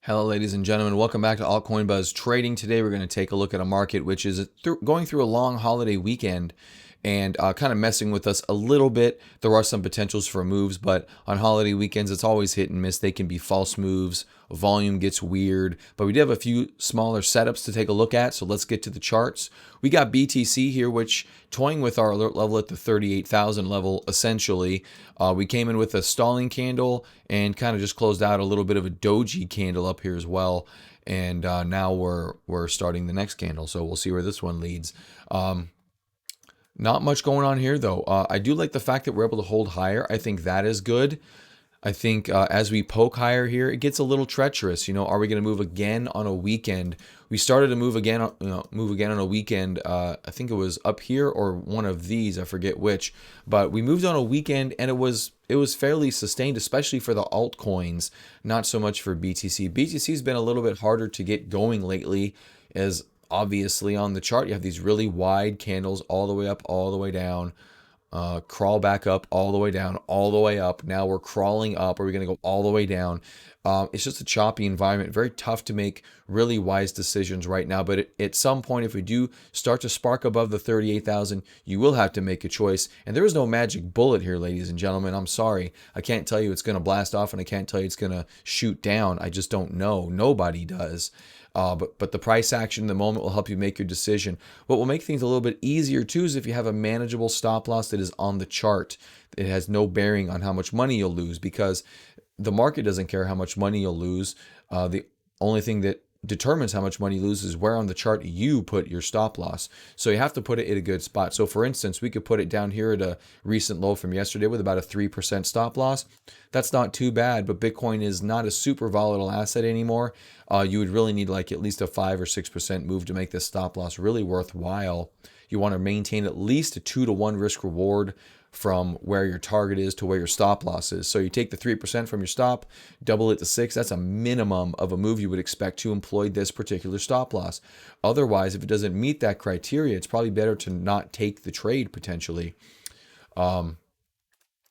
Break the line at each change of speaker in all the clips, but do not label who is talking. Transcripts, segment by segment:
Hello, ladies and gentlemen. Welcome back to Altcoin Buzz Trading. Today, we're going to take a look at a market which is going through a long holiday weekend and kind of messing with us a little bit. There are some potentials for moves, but on holiday weekends, it's always hit and miss. They can be false moves. Volume gets weird, but we do have a few smaller setups to take a look at. So let's get to the charts. We got BTC here, which toying with our alert level at the 38,000 level, essentially. We came in with a stalling candle and kind of just closed out a little bit of a doji candle up here as well. And now we're starting the next candle. So we'll see where this one leads. Not much going on here, though. I do like the fact that we're able to hold higher. I think that is good. I think as we poke higher here, it gets a little treacherous. Are we going to move again on a weekend? We started to move again, on a weekend. I think it was up here or one of these. I forget which, but we moved on a weekend, and it was fairly sustained, especially for the altcoins. Not so much for BTC. BTC's been a little bit harder to get going lately, as obviously on the chart you have these really wide candles all the way up, all the way down. Crawl back up, all the way down, all the way up. Now we're crawling up. Are we going to go all the way down? It's just a choppy environment. Very tough to make really wise decisions right now. But at some point, if we do start to spark above the 38,000, you will have to make a choice. And there is no magic bullet here, ladies and gentlemen. I'm sorry. I can't tell you it's going to blast off, and I can't tell you it's going to shoot down. I just don't know. Nobody does. But the price action in the moment will help you make your decision. What will make things a little bit easier too is if you have a manageable stop loss that is on the chart. It has no bearing on how much money you'll lose, because the market doesn't care how much money you'll lose. The only thing that determines how much money you lose is where on the chart you put your stop loss. So you have to put it in a good spot. So for instance, we could put it down here at a recent low from yesterday with about a 3% stop loss. That's not too bad, but Bitcoin is not a super volatile asset anymore. You would really need like at least a 5 or 6% move to make this stop loss really worthwhile. You want to maintain at least a 2-to-1 risk reward from where your target is to where your stop loss is. So you take the 3% from your stop, double it to 6. That's a minimum of a move you would expect to employ this particular stop loss. Otherwise, if it doesn't meet that criteria, it's probably better to not take the trade potentially.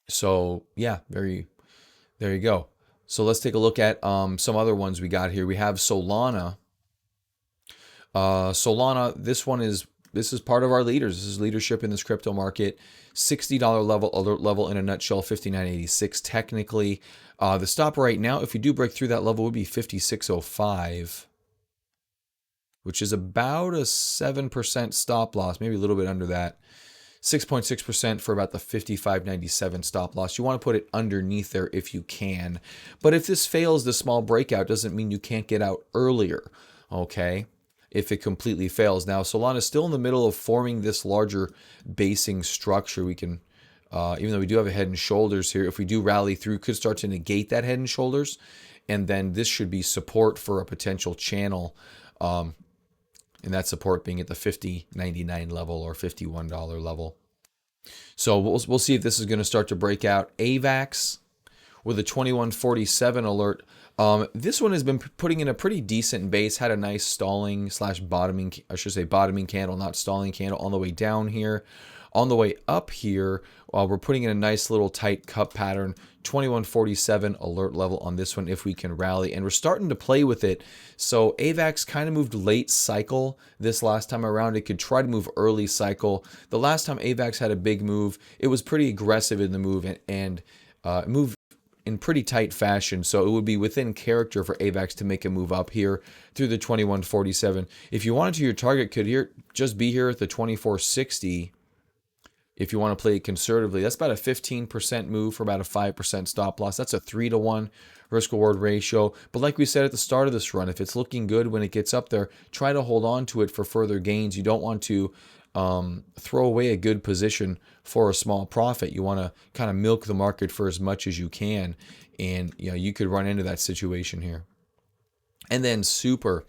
So yeah, there you go. So let's take a look at some other ones we got here. We have Solana. Solana, this is part of our leaders. This is leadership in this crypto market. $60 level, alert level in a nutshell, 59.86 technically. The stop right now, if you do break through that level, would be 56.05, which is about a 7% stop loss, maybe a little bit under that. 6.6% for about the 55.97 stop loss. You want to put it underneath there if you can. But if this fails, the small breakout doesn't mean you can't get out earlier, okay? If it completely fails. Now, Solana is still in the middle of forming this larger basing structure. We can, even though we do have a head and shoulders here, if we do rally through, could start to negate that head and shoulders. And then this should be support for a potential channel. And that support being at the 50.99 level or $51 level. So we'll see if this is going to start to break out. AVAX with a 2147 alert. This one has been putting in a pretty decent base, had a nice stalling / bottoming, I should say bottoming candle, not stalling candle, on the way down here. On the way up here, we're putting in a nice little tight cup pattern, 2147 alert level on this one if we can rally. And we're starting to play with it. So AVAX kind of moved late cycle this last time around. It could try to move early cycle. The last time AVAX had a big move, it was pretty aggressive in the move and moved in pretty tight fashion. So it would be within character for AVAX to make a move up here through the 2147. If you wanted to, your target could just be here at the 2460. If you want to play it conservatively, that's about a 15% move for about a 5% stop loss. That's a 3-to-1 risk reward ratio. But like we said at the start of this run, if it's looking good when it gets up there, try to hold on to it for further gains. You don't want to throw away a good position for a small profit. You want to kind of milk the market for as much as you can. And you could run into that situation here. And then Super.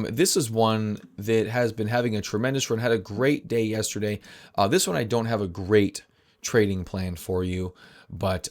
This is one that has been having a tremendous run, had a great day yesterday. This one I don't have a great trading plan for you, but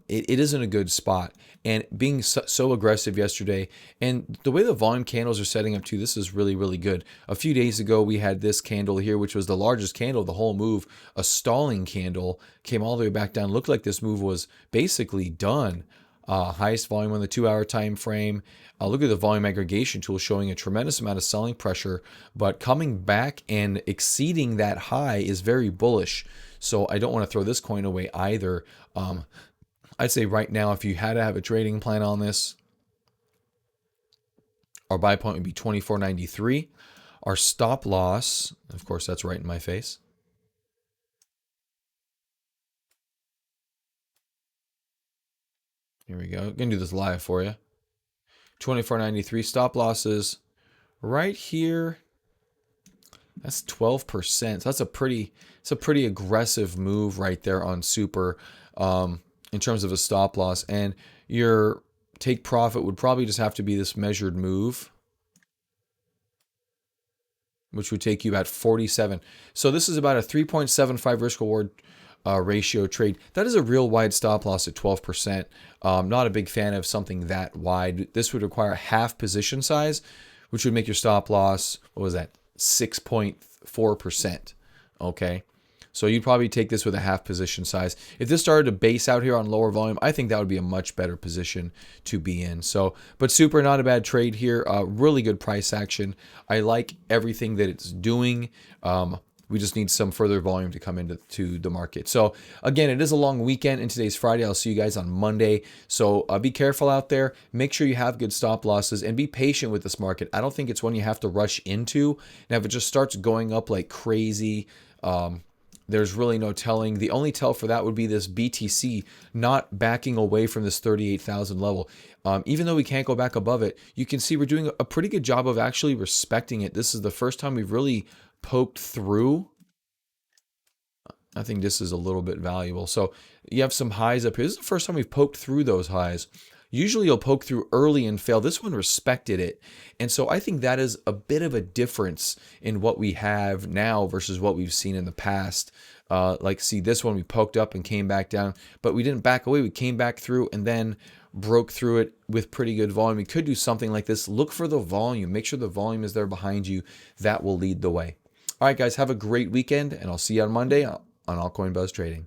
it is in a good spot. And being so aggressive yesterday, and the way the volume candles are setting up too, this is really, really good. A few days ago, we had this candle here, which was the largest candle of the whole move. A stalling candle came all the way back down. Looked like this move was basically done. Highest volume on the 2-hour time frame. Look at the volume aggregation tool showing a tremendous amount of selling pressure, but coming back and exceeding that high is very bullish. So I don't want to throw this coin away either. I'd say right now, if you had to have a trading plan on this, our buy point would be 24.93. Our stop loss, of course, that's right in my face. Here we go. I'm going to do this live for you. 24.93 stop losses right here. That's 12%. So that's a pretty aggressive move right there on Super in terms of a stop loss. And your take profit would probably just have to be this measured move, which would take you at 47. So this is about a 3.75 risk reward ratio trade. That is a real wide stop loss at 12%. Not a big fan of something that wide. This would require half position size, which would make your stop loss, what was that, 6.4%. Okay. So you'd probably take this with a half position size. If this started to base out here on lower volume, I think that would be a much better position to be in. So, but Super, not a bad trade here. Really good price action. I like everything that it's doing. We just need some further volume to come into the market. So again, it is a long weekend, and today's Friday. I'll see you guys on Monday. So be careful out there. Make sure you have good stop losses and be patient with this market. I don't think it's one you have to rush into. Now, if it just starts going up like crazy, there's really no telling. The only tell for that would be this BTC not backing away from this 38,000 level. Even though we can't go back above it, you can see we're doing a pretty good job of actually respecting it. This is the first time we've really poked through. I think this is a little bit valuable. So you have some highs up here. This is the first time we've poked through those highs. Usually you'll poke through early and fail. This one respected it. And so I think that is a bit of a difference in what we have now versus what we've seen in the past. Like, see, this one we poked up and came back down, but we didn't back away. We came back through and then broke through it with pretty good volume. We could do something like this. Look for the volume. Make sure the volume is there behind you. That will lead the way. All right, guys, have a great weekend, and I'll see you on Monday on Altcoin Buzz Trading.